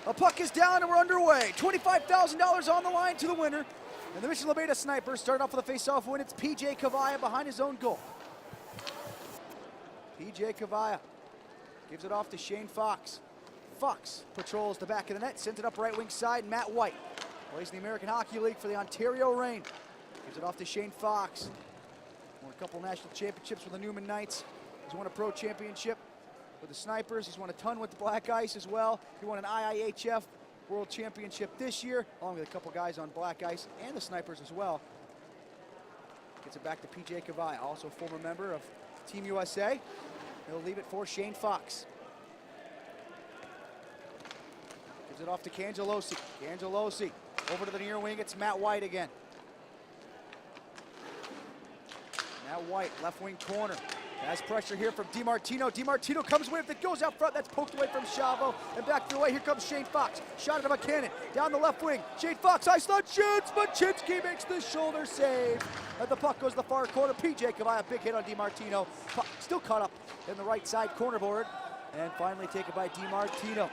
A puck is down and we're underway. $25,000 on the line to the winner. And the Mission La Beta Snipers start off with a face-off win. It's PJ Cavalla behind his own goal. PJ Cavalla gives it off to Shane Fox. Fox patrols the back of the net, sends it up right wing side. Matt White plays in the American Hockey League for the Ontario Reign. Gives it off to Shane Fox. Won a couple national championships with the Newman Knights. He's won a pro championship with the Snipers. He's won a ton with the Black Ice as well. He won an IIHF World Championship this year, along with a couple guys on Black Ice and the Snipers as well. Gets it back to PJ Cavalla, also a former member of Team USA. He'll leave it for Shane Fox. Gives it off to Cangelosi. Cangelosi over to the near wing. It's Matt White again. Matt White, left wing corner. Has pressure here from DiMartino. DiMartino comes with it, goes out front. That's poked away from Chavo. And back the way, here comes Shane Fox. Shot it of a cannon. Down the left wing. Shane Fox, high slot shoots. Machinsky makes the shoulder save. And the puck goes to the far corner. PJ Cavalla, big hit on DiMartino. Puck still caught up in the right side corner board. And finally taken by DiMartino.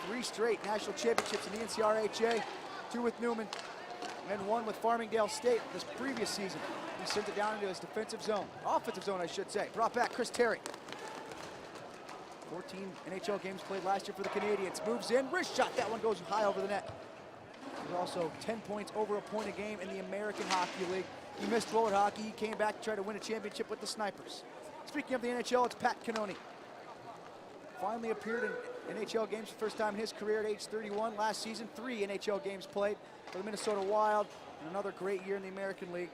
3 straight national championships in the NCRHA. 2 with Newman. And 1 with Farmingdale State this previous season. He sent it down into his defensive zone. Offensive zone, I should say. Brought back Chris Terry. 14 NHL games played last year for the Canadians. Moves in, wrist shot. That one goes high over the net. There's also 10 points over a point a game in the American Hockey League. He missed roller hockey. He came back to try to win a championship with the Snipers. Speaking of the NHL, it's Pat Cannoni. Finally appeared in NHL games for the first time in his career at age 31. Last season, 3 NHL games played for the Minnesota Wild. And another great year in the American League.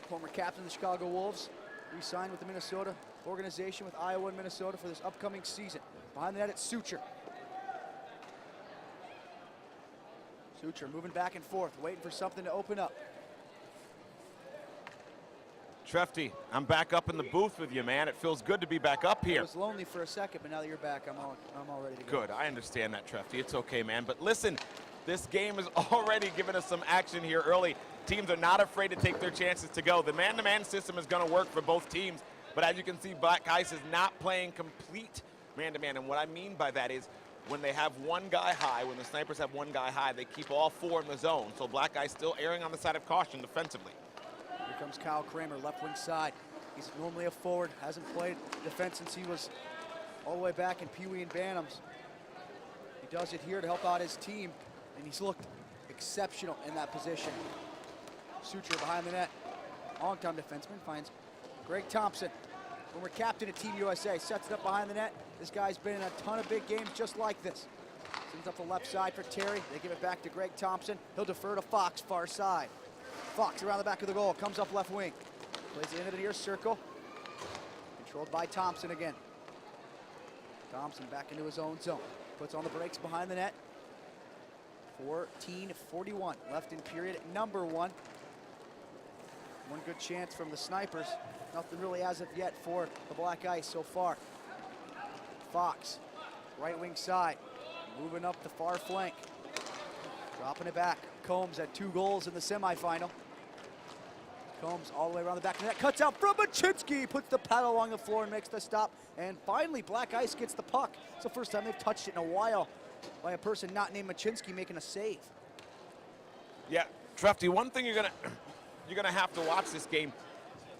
Former captain of the Chicago Wolves, re-signed with the Minnesota organization with Iowa and Minnesota for this upcoming season. Behind the net, it's Sucher. Sucher moving back and forth, waiting for something to open up. Trefty, I'm back up in the booth with you, man. It feels good to be back up here. I was lonely for a second, but now that you're back, I'm all ready to go. Good, I understand that, Trefty. It's okay, man. But listen, this game is already giving us some action here early. Teams are not afraid to take their chances to go. The man-to-man system is going to work for both teams, but as you can see, Black Ice is not playing complete man-to-man, and what I mean by that is when they have one guy high, when the Snipers have one guy high, they keep all 4 in the zone, so Black Ice still erring on the side of caution defensively. Here comes Kyle Kramer, left wing side. He's normally a forward, hasn't played defense since he was all the way back in Pee Wee and Bantams. He does it here to help out his team, and he's looked exceptional in that position. Sucher behind the net. Long-time defenseman finds Greg Thompson, former captain of Team USA, sets it up behind the net. This guy's been in a ton of big games just like this. Sends up the left side for Terry. They give it back to Greg Thompson. He'll defer to Fox, far side. Fox around the back of the goal, comes up left wing. Plays it into the near circle. Controlled by Thompson again. Thompson back into his own zone. Puts on the brakes behind the net. 14:41 left in period number 1. One good chance from the Snipers. Nothing really as of yet for the Black Ice so far. Fox, right wing side, moving up the far flank. Dropping it back. Combs had 2 goals in the semifinal. Combs all the way around the back of the net. Cuts out from Machinsky. Puts the paddle along the floor and makes the stop. And finally, Black Ice gets the puck. It's the first time they've touched it in a while by a person not named Machinsky making a save. Yeah, Trefty, one thing you're gonna have to watch this game,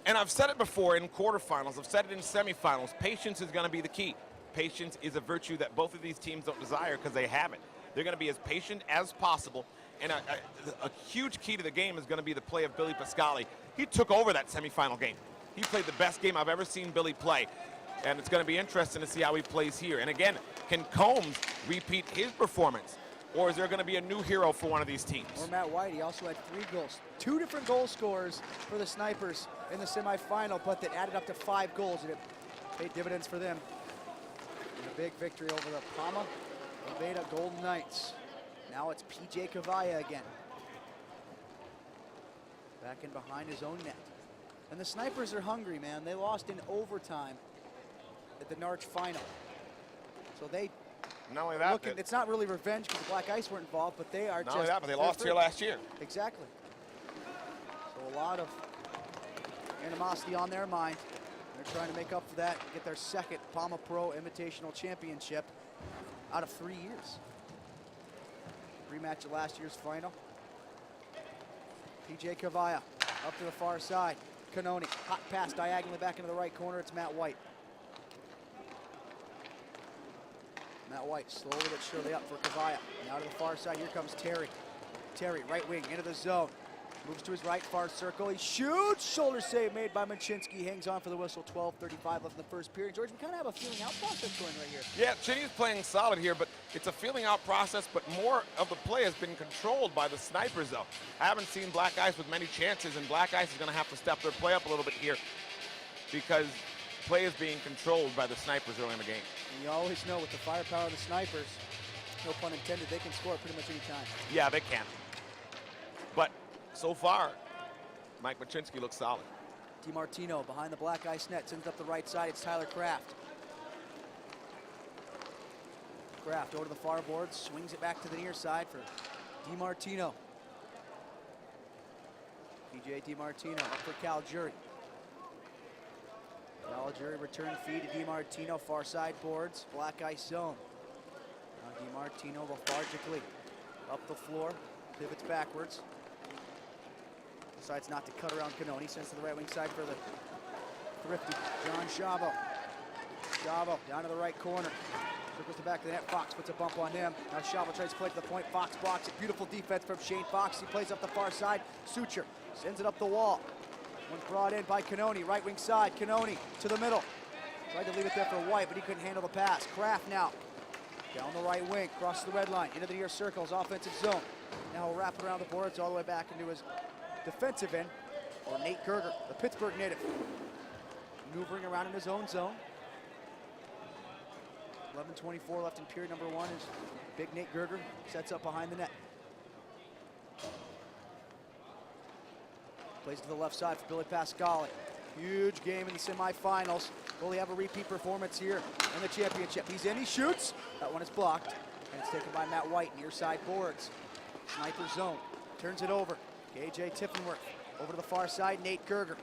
and I've said it before in quarterfinals, I've said it in semifinals, patience is gonna be the key. Patience is a virtue that both of these teams don't desire because they haven't. They're gonna be as patient as possible, and a huge key to the game is gonna be the play of Billy Pascali. He took over that semifinal game. He played the best game I've ever seen Billy play, and it's gonna be interesting to see how he plays here. And again, can Combs repeat his performance? Or is there going to be a new hero for one of these teams? Or Matt White, he also had 3 goals. 2 different goal scorers for the Snipers in the semifinal, but that added up to 5 goals, and it paid dividends for them. And a big victory over the PAMA Beta Golden Knights. Now it's PJ Cavalla again. Back in behind his own net. And the Snipers are hungry, man. They lost in overtime at the Narch final. So they Not only that, it's not really revenge because the Black Ice weren't involved, but they are not only that, but they lost here last year. Exactly. So a lot of animosity on their mind. They're trying to make up for that and get their 2nd PAMA Pro Invitational Championship. out of 3 years. Rematch of last year's final. PJ Cavalla up to the far side. Cannoni, hot pass diagonally back into the right corner. It's Matt White. Matt White slowly but surely up for Cavalla. Now to the far side, here comes Terry. Terry, right wing, into the zone. Moves to his right, far circle. He shoots. Shoulder save made by Machinsky. Hangs on for the whistle. 12:35 left in the first period. George, we kind of have a feeling out process going right here. Yeah, Chinny's playing solid here, but it's a feeling out process, but more of the play has been controlled by the snipers, though. I haven't seen Black Ice with many chances, and Black Ice is going to have to step their play up a little bit here because play is being controlled by the snipers early in the game. And you always know with the firepower of the snipers, no pun intended, they can score pretty much any time. Yeah, they can. But so far, Mike Machinsky looks solid. DiMartino behind the Black Ice net, sends it up the right side. It's Tyler Kraft. Kraft over to the far board, swings it back to the near side for DiMartino. PJ DiMartino up for Cal Jury. Cal Jury return feed to DiMartino, far side boards, Black Ice zone. Now DiMartino lethargically up the floor, pivots backwards. Decides not to cut around Cannoni, sends to the right wing side for the thrifty John Chavo. Chavo down to the right corner. Circles the back of the net. Fox puts a bump on him. Now Chavo tries to play to the point. Fox blocks it. Beautiful defense from Shane Fox. He plays up the far side. Suture sends it up the wall. One brought in by Cannoni, right wing side. Cannoni to the middle. Tried to leave it there for White, but he couldn't handle the pass. Kraft now down the right wing, crosses the red line, into the near circles, offensive zone. Now he'll wrap it around the boards all the way back into his defensive end, or Nate Gerger, the Pittsburgh native, maneuvering around in his own zone. 11:24 left in period number one as big Nate Gerger sets up behind the net. Plays to the left side for Billy Pascali. Huge game in the semifinals. Will he have a repeat performance here in the championship? He's in, he shoots. That one is blocked, and it's taken by Matt White, near side boards. Sniper zone, turns it over. KJ Tiffenworth over to the far side. Nate Gerger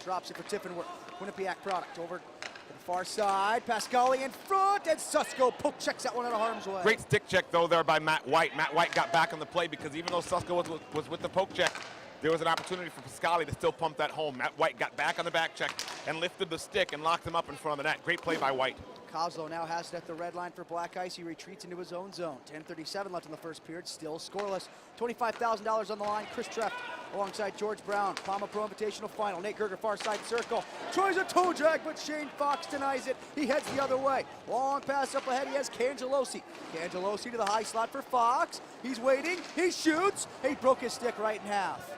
drops it for Tiffenworth. Quinnipiac product over to the far side. Pascali in front, and Susko poke checks that one out of harm's way. Great stick check, though, there by Matt White. Matt White got back on the play because even though Susko was with the poke check, there was an opportunity for Pascali to still pump that home. Matt White got back on the back check and lifted the stick and locked him up in front of the net. Great play by White. Kozlo now has it at the red line for Black Ice. He retreats into his own zone. 10:37 left in the first period, still scoreless. $25,000 on the line. Chris Treff alongside George Brown. PAMA Pro Invitational Final. Nate Gerger, far side circle. Tries a toe drag, but Shane Fox denies it. He heads the other way. Long pass up ahead. He has Cangelosi. Cangelosi to the high slot for Fox. He's waiting. He shoots. He broke his stick right in half.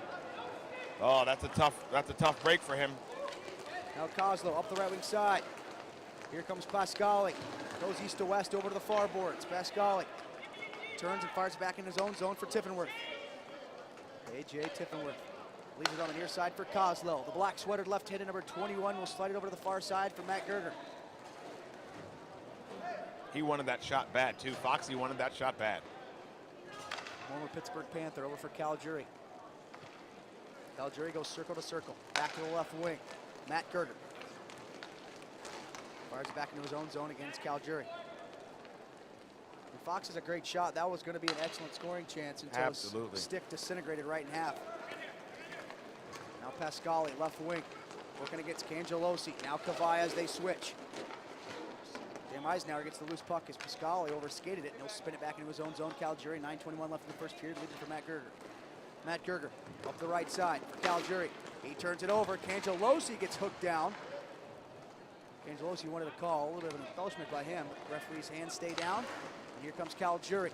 Oh, that's a tough break for him. Now Kozlo up the right wing side. Here comes Pascali. Goes east to west over to the far boards. Pascali turns and fires back in his own zone for Tiffenworth. AJ Tiffenworth leaves it on the near side for Kozlo. The black sweatered left-handed number 21 will slide it over to the far side for Matt Gerger. He wanted that shot bad, too. Foxy wanted that shot bad. Former Pittsburgh Panther over for Cal Jury. Cal Jury goes circle to circle. Back to the left wing. Matt Gerger fires it back into his own zone against Cal Jury. And Fox is a great shot. That was going to be an excellent scoring chance until his stick disintegrated right in half. Now Pascali, left wing, working against Cangelosi. Now Cavalla as they switch. Sam Eisenhower gets the loose puck as Pascali overskated it, and he'll spin it back into his own zone. Cal Jury, 9:21 left in the first period, leading for Matt Gerger. Matt Gerger up the right side for Cal Jury. He turns it over. Cangelosi gets hooked down. Cangelosi wanted a call, a little bit of an embellishment by him, but the referee's hands stay down. And here comes Cal Jury.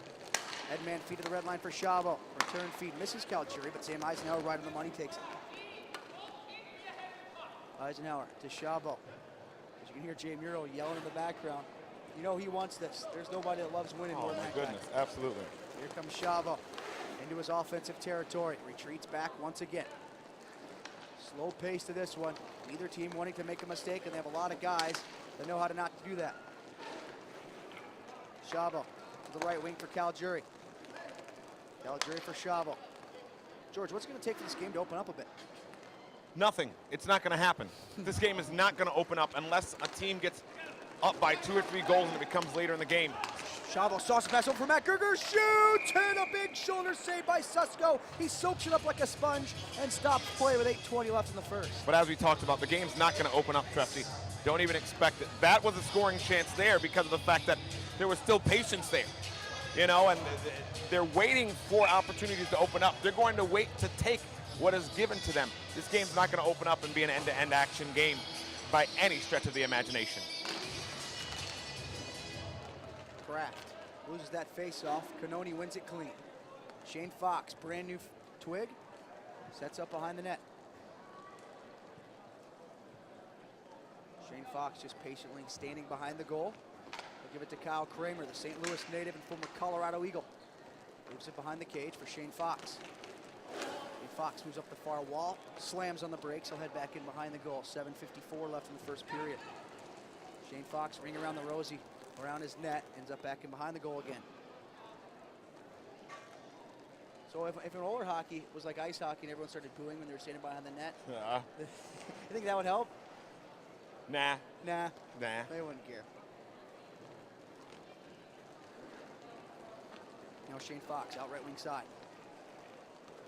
Headman feed to the red line for Chavo. Return feed misses Cal Jury, but Sam Eisenhower right on the money takes it. Eisenhower to Chavo. As you can hear Jay Muro yelling in the background. You know he wants this. There's nobody that loves winning more than that guy. Oh, my goodness, absolutely. Here comes Chavo into his offensive territory. Retreats back once again. Slow pace to this one. Neither team wanting to make a mistake, and they have a lot of guys that know how to not do that. Chavo to the right wing for Cal Jury. Cal Jury for Chavo. George, what's going to take for this game to open up a bit? Nothing. It's not going to happen. This game is not going to open up unless a team gets up by 2 or 3 goals and it becomes later in the game. Chavo sauce pass over for Matt Gerger, shoots, and a big shoulder save by Susko. He soaks it up like a sponge and stops play with 8:20 left in the first. But as we talked about, the game's not going to open up, Trefty. Don't even expect it. That was a scoring chance there because of the fact that there was still patience there. You know, and they're waiting for opportunities to open up. They're going to wait to take what is given to them. This game's not going to open up and be an end-to-end action game by any stretch of the imagination. Kraft loses that face-off. Cannoni wins it clean. Shane Fox, brand new twig, sets up behind the net. Shane Fox just patiently standing behind the goal. They'll give it to Kyle Kramer, the St. Louis native and former Colorado Eagle. Moves it behind the cage for Shane Fox. Shane Fox moves up the far wall, slams on the brakes. He'll head back in behind the goal. 7:54 left in the first period. Shane Fox, ring around the rosy, around his net, ends up back in behind the goal again. So if in roller hockey was like ice hockey and everyone started booing when they were standing behind the net, you think that would help? Nah. Nah. Nah. They wouldn't care. Now Shane Fox out right wing side.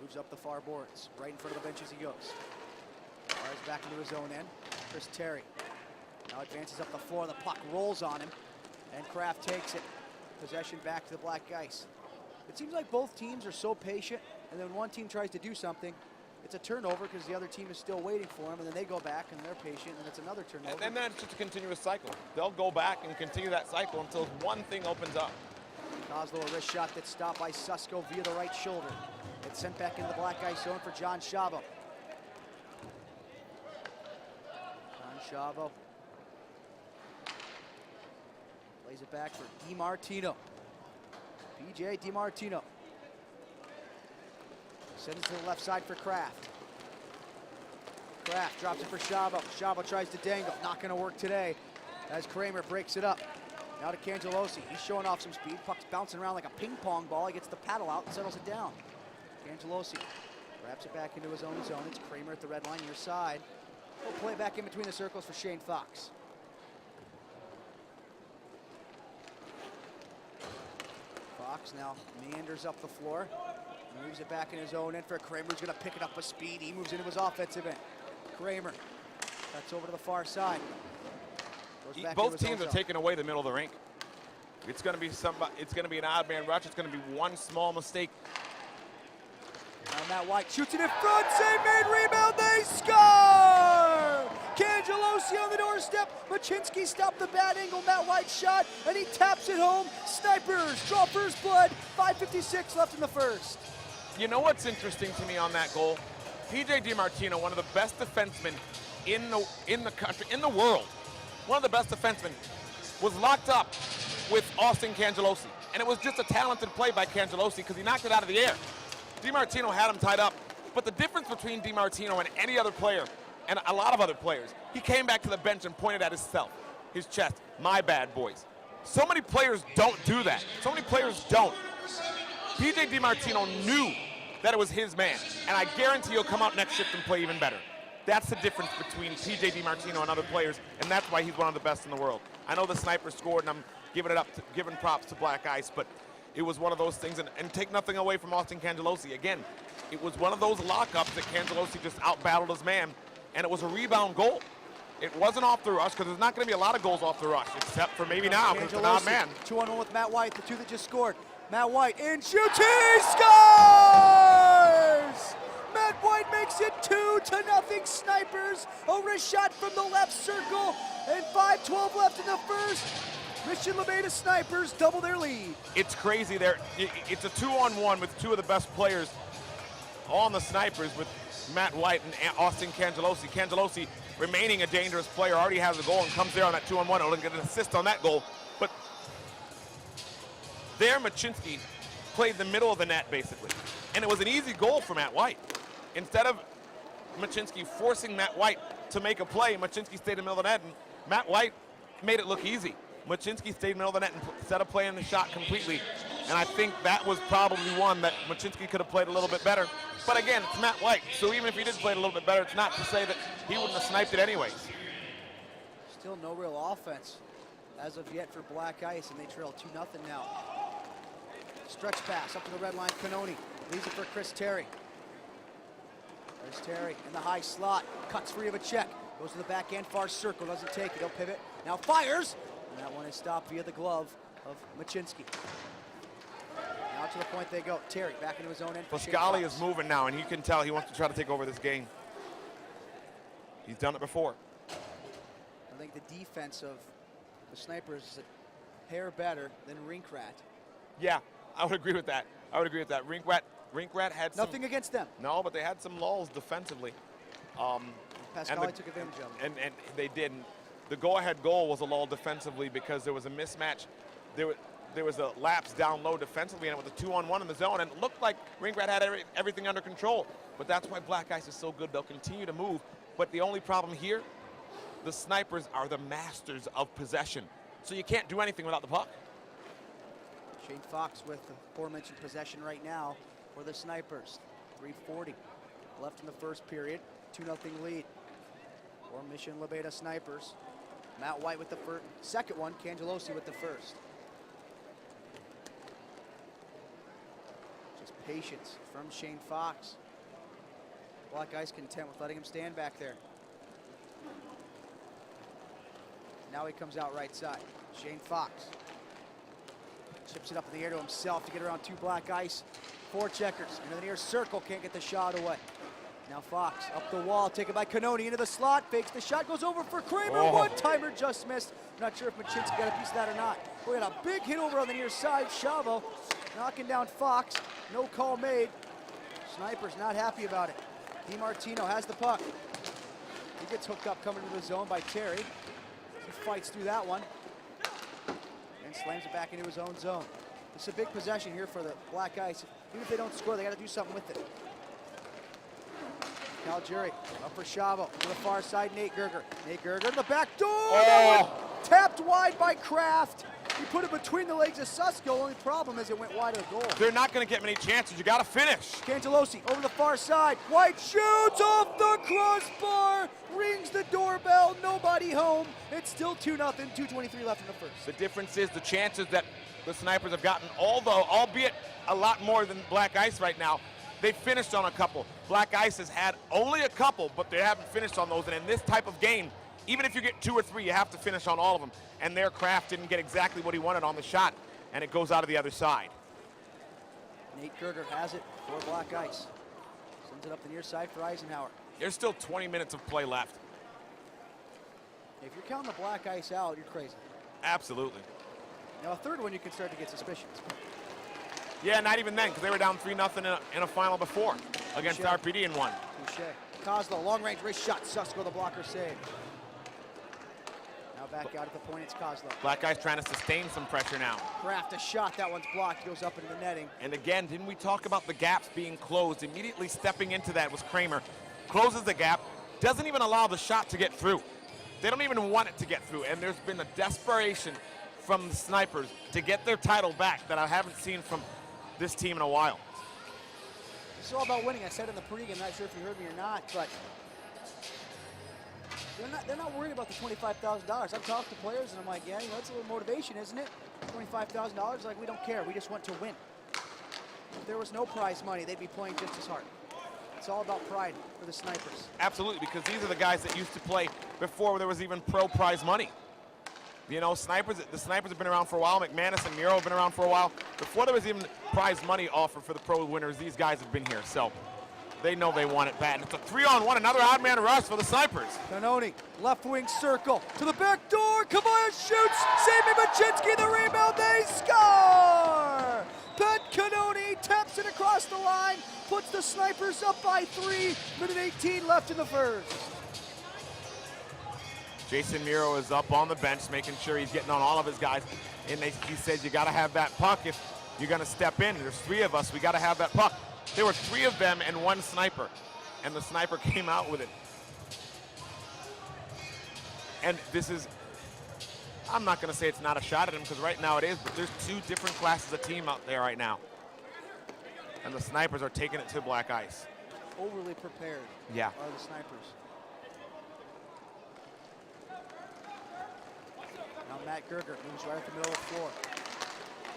Moves up the far boards. Right in front of the bench as he goes. Fires back into his own end. Chris Terry now advances up the floor. The puck rolls on him. And Kraft takes it. Possession back to the Black Ice. It seems like both teams are so patient, and then when one team tries to do something, it's a turnover because the other team is still waiting for them, and then they go back and they're patient, and it's another turnover. And then it's just a continuous cycle. They'll go back and continue that cycle until one thing opens up. Kozlo, a wrist shot that's stopped by Susko via the right shoulder. It's sent back into the Black Ice zone for John Chavo. John Chavo plays it back for DiMartino. PJ DiMartino. Sends it to the left side for Kraft. Kraft drops it for Chavo. Chavo tries to dangle. Not going to work today as Kramer breaks it up. Now to Cangelosi. He's showing off some speed. Puck's bouncing around like a ping pong ball. He gets the paddle out and settles it down. Cangelosi wraps it back into his own zone. It's Kramer at the red line near side. We'll play back in between the circles for Shane Fox. Fox now meanders up the floor. Moves it back in his own end for Kramer, who's going to pick it up with speed. He moves into his offensive end. Kramer cuts over to the far side. Both teams are taking away the middle of the rink. It's going to be It's going to be an odd man rush. It's going to be one small mistake. Now Matt White shoots it in front. Save made, rebound. They score! Cangelosi on the doorstep. Machinsky stopped the bad angle Matt White shot, and he taps it home. Snipers draw first blood. 5:56 left in the first. You know what's interesting to me on that goal? PJ DiMartino, one of the best defensemen in the country, in the world, one of the best defensemen, was locked up with Austin Cangelosi. And it was just a talented play by Cangelosi because he knocked it out of the air. DiMartino had him tied up. But the difference between DiMartino and any other player, and a lot of other players, he came back to the bench and pointed at himself, his chest. My bad, boys. So many players don't do that. So many players don't. PJ DiMartino knew that it was his man, and I guarantee he'll come out next shift and play even better. That's the difference between PJ DiMartino and other players, and that's why he's one of the best in the world. I know the sniper scored, and I'm giving props to Black Ice, but it was one of those things, and take nothing away from Austin Cangelosi. Again, it was one of those lockups that Cangelosi just out-battled his man, and it was a rebound goal. It wasn't off the rush, because there's not going to be a lot of goals off the rush, except for maybe now, because it's an odd man. 2-on-1 with Matt White, the two that just scored. Matt White in, shoots, he scores! Matt White makes it 2-0 Snipers. A wrist shot from the left circle, and 5:12 left in the first. Mission Levada Snipers double their lead. It's crazy there. It's a 2-on-1 with two of the best players on the Snipers with Matt White and Austin Cangelosi. Cangelosi, remaining a dangerous player, already has a goal and comes there on that 2-on-1. He'll get an assist on that goal. But there, Machinsky played the middle of the net, basically. And it was an easy goal for Matt White. Instead of Machinsky forcing Matt White to make a play, Machinsky stayed in the middle of the net, and Matt White made it look easy. Machinsky stayed in the middle of the net and instead of playing the shot completely. And I think that was probably one that Machinsky could have played a little bit better. But again, it's Matt White, so even if he did play it a little bit better, it's not to say that he wouldn't have sniped it anyways. Still no real offense as of yet for Black Ice, and they trail 2-0 now. Stretch pass up to the red line. Canoni leaves it for Chris Terry. There's Terry in the high slot. Cuts free of a check. Goes to the backhand far circle. Doesn't take it. He'll pivot. Now fires. And that one is stopped via the glove of Machinsky. Now to the point they go. Terry back into his own end. Pascali is moving now, and you can tell he wants to try to take over this game. He's done it before. I think the defense of the Snipers is a hair better than Rinkrat. Yeah, I would agree with that. I would agree with that. Rinkrat had some, nothing against them. No, but they had some lulls defensively. Pascali took advantage of them. And they didn't. The go-ahead goal was a lull defensively because there was a mismatch. There was a lapse down low defensively, and it was a 2-on-1 in the zone, and it looked like Rinkrat had everything under control. But that's why Black Ice is so good. They'll continue to move. But the only problem here, the Snipers are the masters of possession. So you can't do anything without the puck. Shane Fox with the aforementioned possession right now for the Snipers. 3:40 left in the first period. 2-0 lead for Mission Labeta Snipers. Matt White with the second one, Cangelosi with the first. Just patience from Shane Fox. Black Ice content with letting him stand back there. Now he comes out right side. Shane Fox chips it up in the air to himself to get around 2 Black Ice. 4 checkers into the near circle, can't get the shot away. Now Fox up the wall, taken by Canoni into the slot, fakes the shot, goes over for Kramer. Oh. One-timer just missed. Not sure if Machinsky got a piece of that or not. We got a big hit over on the near side. Chavo knocking down Fox. No call made. Snipers not happy about it. DiMartino has the puck. He gets hooked up coming to the zone by Terry. He fights through that one and slams it back into his own zone. It's a big possession here for the Black Ice. Even if they don't score, they got to do something with it. Calgary up for Chavo to the far side. Nate Gerger. Nate Gerger to the back door. That one tapped wide by Kraft. He put it between the legs of Susko. Only problem is it went wide of the goal. They're not going to get many chances. You got to finish. Cangelosi over the far side. White shoots off the crossbar. Rings the doorbell. Nobody home. It's still 2-0. 2:23 left in the first. The difference is the chances that the Snipers have gotten, albeit a lot more than Black Ice right now, they finished on a couple. Black Ice has had only a couple, but they haven't finished on those. And in this type of game, even if you get 2 or 3, you have to finish on all of them. And their Kraft didn't get exactly what he wanted on the shot, and it goes out of the other side. Nate Gerger has it for Black Ice. Sends it up the near side for Eisenhower. There's still 20 minutes of play left. If you're counting the Black Ice out, you're crazy. Absolutely. Now, a third one, you can start to get suspicions. Yeah, not even then, because they were down 3-0 in a final before against Touché. RPD and won. Touché. Kozlo, long-range wrist shot. Susko, the blocker save. Now back out at the point, it's Kozlo. Black Ice trying to sustain some pressure now. Kraft, a shot. That one's blocked. Goes up into the netting. And again, didn't we talk about the gaps being closed? Immediately stepping into that was Kramer. Closes the gap. Doesn't even allow the shot to get through. They don't even want it to get through. And there's been a desperation from the Snipers to get their title back that I haven't seen from this team in a while. It's all about winning. I said in the pregame, I'm not sure if you heard me or not, but they're not worried about the $25,000. I've talked to players and I'm like, yeah, you know, that's a little motivation, isn't it? $25,000, like, we don't care. We just want to win. If there was no prize money, they'd be playing just as hard. It's all about pride for the Snipers. Absolutely, because these are the guys that used to play before there was even pro prize money. You know, the Snipers have been around for a while. McManus and Miro have been around for a while. Before there was even prize money offered for the pro winners, these guys have been here. So they know they want it bad. And it's a 3-on-1, another odd man rush for the Snipers. Canoni, left wing circle to the back door. Kabaya shoots. Sammy Machinsky, the rebound. They score! Pat Canoni taps it across the line, puts the Snipers up by 3. Minute 18 left in the first. Jason Miro is up on the bench, making sure he's getting on all of his guys. And he says, you got to have that puck if you're going to step in. There's 3 of us. We got to have that puck. There were 3 of them and 1 sniper, and the sniper came out with it. And this is, I'm not going to say it's not a shot at him, because right now it is, but there's 2 different classes of team out there right now. And the Snipers are taking it to Black Ice. Overly prepared Yeah. are the Snipers. Now Matt Gerger moves right at the middle of the floor.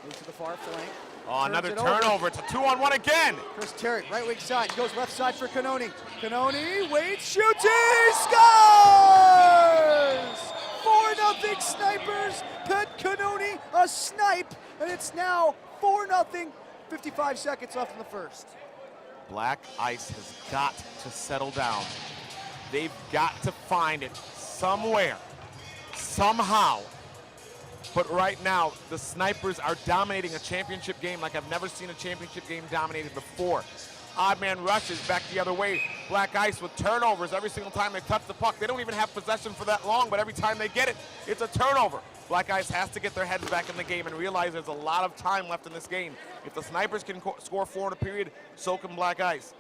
Moves to the far flank. Oh, another turnover. It's a 2-on-1 again. Chris Terry, right wing side, goes left side for Cannoni. Cannoni waits, shoots, he scores! 4-0 Snipers. Pat Cannoni, a snipe, and it's now 4-0. 55 seconds left in the first. Black Ice has got to settle down. They've got to find it somewhere, somehow. But right now, the Snipers are dominating a championship game like I've never seen a championship game dominated before. Odd man rushes back the other way. Black Ice with turnovers every single time they touch the puck. They don't even have possession for that long, but every time they get it, it's a turnover. Black Ice has to get their heads back in the game and realize there's a lot of time left in this game. If the Snipers can score 4 in a period, so can Black Ice.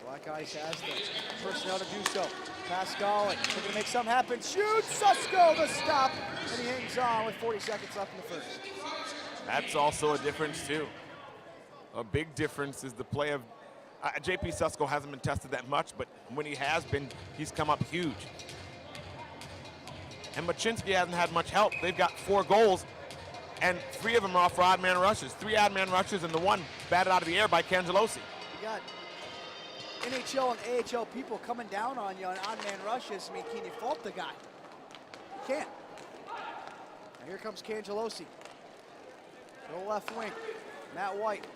Black Ice has the personnel to do so. Pascal looking to make something happen. Shoots, Susko the stop, and he hangs on with 40 seconds left in the first. That's also a difference too. A big difference is the play of J.P. Susko hasn't been tested that much, but when he has been, he's come up huge. And Machinsky hasn't had much help. They've got 4 goals, and 3 of them are off for odd man rushes. 3 odd man rushes, and the 1 batted out of the air by Cangelosi. You got NHL and AHL people coming down on you on odd man rushes. I mean, can you fault the guy? You can't. And here comes Cangelosi. Go left wing. Matt White.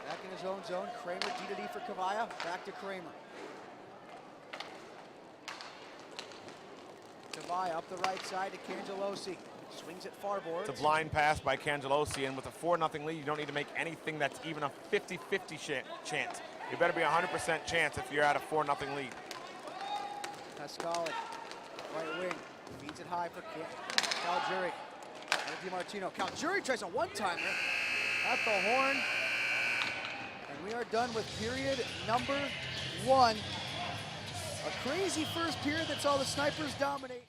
Back in his own zone. Kramer, D-to-D for Kavaya. Back to Kramer. Kavaya up the right side to Cangelosi. Swings it far boards. It's a blind pass by Cangelosi, and with a 4-0 lead, you don't need to make anything that's even a 50-50 chance. You better be a 100% chance if you're at a 4-0 lead. Pascali, right wing, feeds it high for Calgary. DiMartino. Calgary tries a one-timer at the horn. And we are done with period number 1. A crazy first period that saw the Snipers dominate.